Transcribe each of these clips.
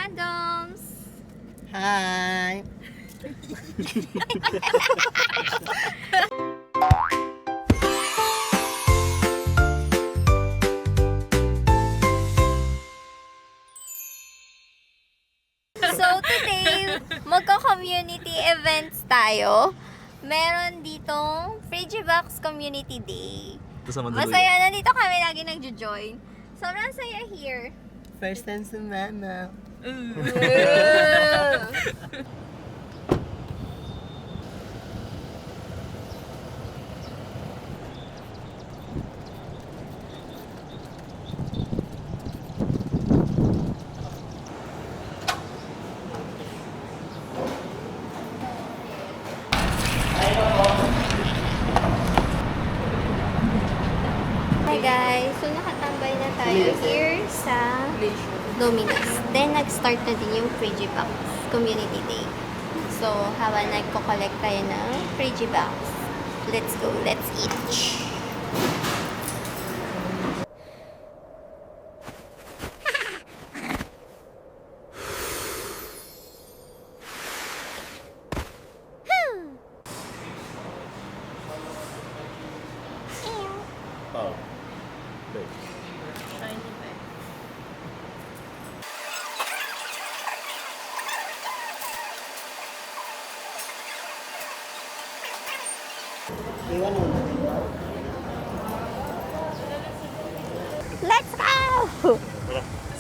Randoms! Hi! So today, magko-community events tayo. Meron ditong Frigivox Community Day. Masaya, nandito kami lagi nagjo-join. Sobrang saya here. First time sa mama. Hi guys, so nakatambay na tayo here sa Domino's. Then nag-start na din yung Frigivox Community Day. So habang nagko-collect tayo ng Frigivox, let's go, let's eat. Oh. Iwan mo na. Let's go!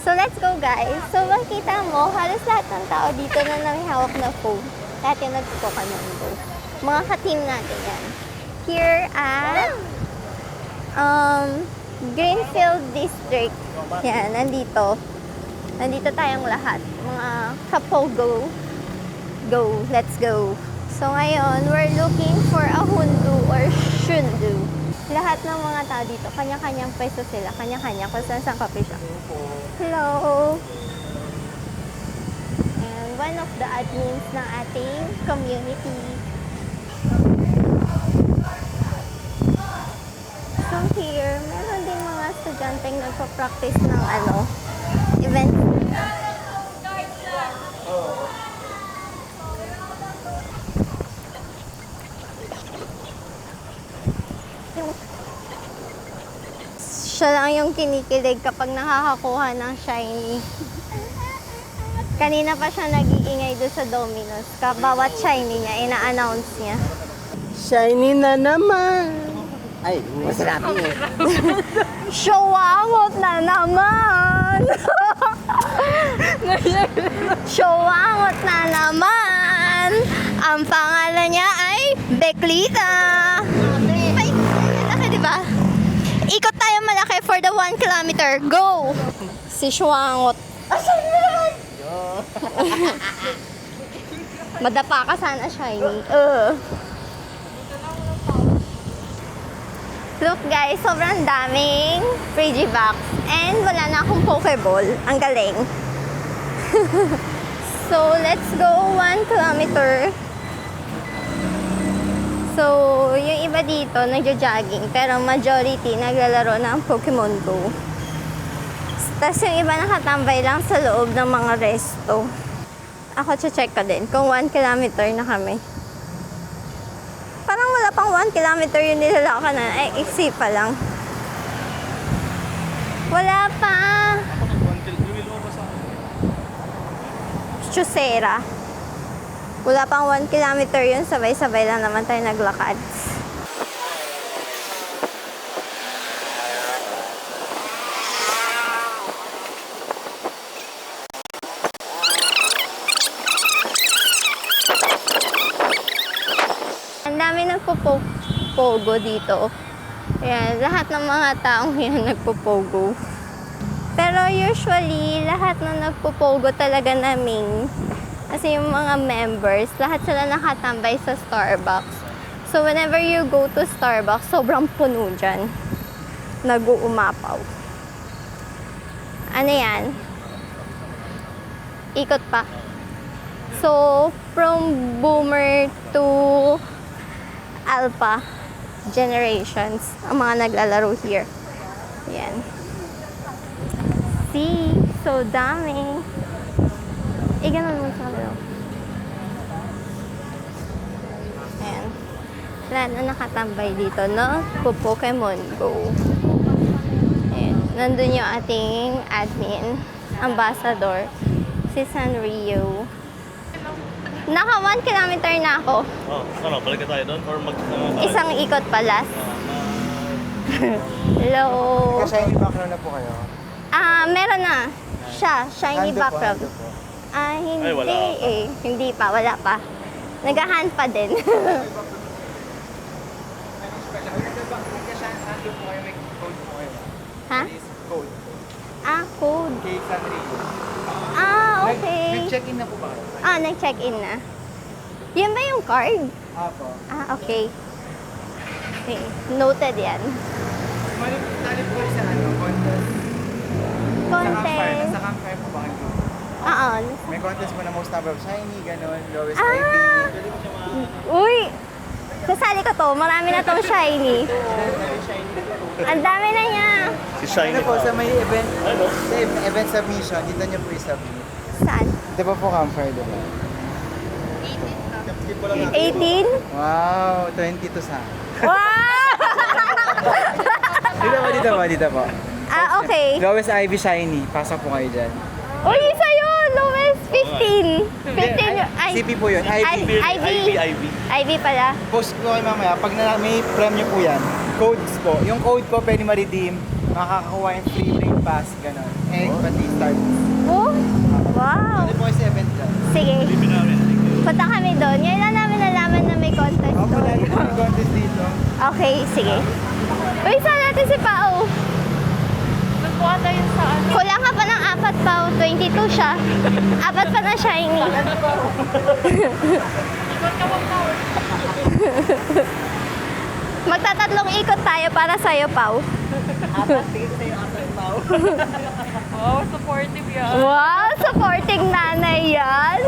So let's go guys. So makita mo, halos lahat ng tao dito na may hawak na phone. Lahat yung nagpupukanundo. Mga ka-team natin yan. Here at Greenfield District. Yan, nandito. Nandito tayong lahat. Mga kapogo. Go, let's go. So ngayon, we're looking for a hundu or shundu. Lahat ng mga tao dito, kanya-kanyang pwesto sila. Kanya-kanya kung saan kape siya. Hello! And one of the admins ng ating community. So here, meron din mga estudyanteng nagpa-practice ng event. Siya lang yung kinikilig kapag nakakakuha ng shiny. Kanina pa siya nag-iingay doon sa Domino's. Bawat shiny niya, ina-announce niya. Shiny na naman! Ay, masarap yun. Showangot na naman! Showangot na naman! Ang pangalan niya ay Beklita! Ay, malaki diba? Ikot tayo malaki for the 1 kilometer. Go! Si Showangot. Asan na yan? Madapa ka sana, shiny. Look guys, sobrang daming Frigivox. And wala na akong Pokeball. Ang galing. So, let's go 1 kilometer. So, yung iba dito, nagja-jogging. Pero majority, naglalaro ng Pokemon Go. Tapos yung iba nakatambay lang sa loob ng mga resto. Ako, check ko din kung 1 kilometer na kami. Parang wala pang 1 kilometer yung nilalaka na. Ay, iksi pa lang. Wala pa. Chusera. Wala pang 1 kilometer yun. Sabay-sabay lang naman tayo naglakad. Ang dami nagpo-pogo dito. Ayan, lahat ng mga taong yan nagpo-pogo. Pero usually, lahat na nagpo-pogo talaga namin. Kasi yung mga members, lahat sila nakatambay sa Starbucks. So whenever you go to Starbucks, sobrang puno dyan. Nag-uumapaw. Ano yan? Ikot pa. So, from boomer to alpha generations ang mga naglalaro here. Yan. See? So dami. Ganun mo sa kanila. Ayan. Wala na nakatambay dito, no? Pokemon Go. Ayan. Nandun yung ating admin, ambassador, si Sanrio. Naka 1 kilometer na ako. Oh, ano, balik na tayo doon? Or Isang ikot pala. Hello. Shiny background na po kayo. Meron na. Siya, shiny Hando po, background. hando po. Hindi Ay, wala pa. eh. Hindi pa, wala pa. Nag-hand pa din. Ha? Code. Code. Kay Sanrio. Okay. Nag-check-in na po ba kayo? Nag-check-in na. Yan ba yung card? Apo. Okay. Okay, noted yan. Tali po kayo sa contest. Contest. Nasa campfire po ba kayo? Oo. May contest po na most number of shiny, gano'n, lowest Ah! IV. Uy! Kasali ko to. Marami na tong shiny. Ang dami na niya. Si Shiny Ano po, pa. sa may event, Ano? sa event submission, dito niyo po i-submit. Saan? Di ba po campfire, di ba? 18? Wow, 22 sa. Wow! Dito po. Okay. Lowest IV shiny, pasok po kayo dyan. Uy, sa'yo! Lowest 15. 15 yun. Ay, CP po yun, IV. IV. IV pala. Post ko kayo mamaya, pag may premyo po yan, codes po. Yung code po pwede ma-redeem, makakakuha yung free raid pass, gano'n. Pati start. Oh? Wow. Ano po kayo sa event dyan? Sige. Hindi namin. Punta kami doon. Ngayon lang namin nalaman na may contest Ako doon. lagi may contest dito. Okay, sige. Uy, saan natin si Pao? Nagkuha tayo sa ano. Kulang ka pa ng 4, Pao. 22 siya. 4 pa na shiny. Ikot ka wag tao. Magtatatlong ikot tayo para sa'yo, Pao. Oh, supportive yan. Wow, supporting nanay yan.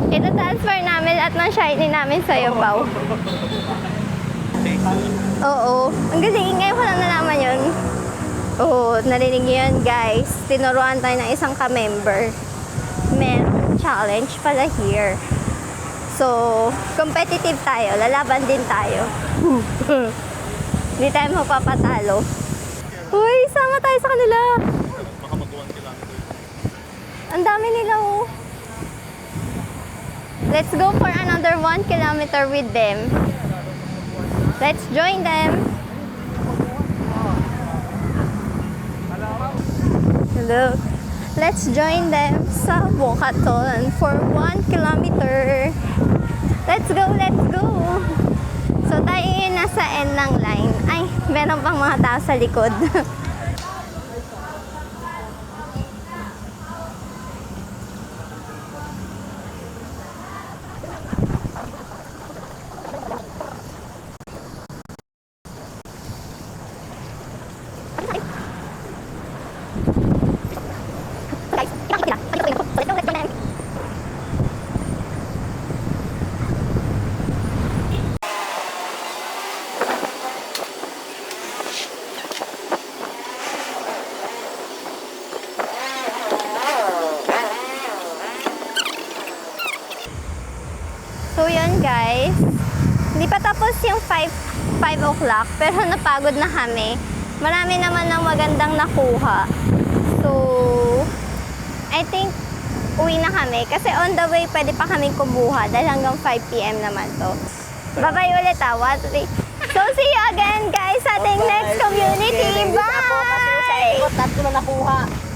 Ito-transfer namin at ng shiny namin sa'yo, Pao. Oo. Ang galing. Ngayon ko lang nalaman yun. Oo, narinig niyo yun, guys. Tinuruan tayo ng isang ka-member. Merong challenge pala here. So, competitive tayo. Lalaban din tayo. Hindi tayo mapapatalo. Uy, sama tayo sa kanila. Baka mag-1 kilometer. Ang dami nila, oh. Let's go for another 1 kilometer with them. Let's join them. Hello. Let's join them sa walkathon for 1 kilometer. Let's go, let's go. So tayo yung nasa end ng line. Ay, meron pang mga tao sa likod. So yun guys, hindi pa tapos yung 5 o'clock pero napagod na kami. Marami naman ng magandang nakuha. So, I think uwi na kami kasi on the way pwede pa kaming kumuha dahil hanggang 5 p.m. naman to. Bye-bye ulit So see you again guys sa ating next community. Bye! Tatlo na nakuha.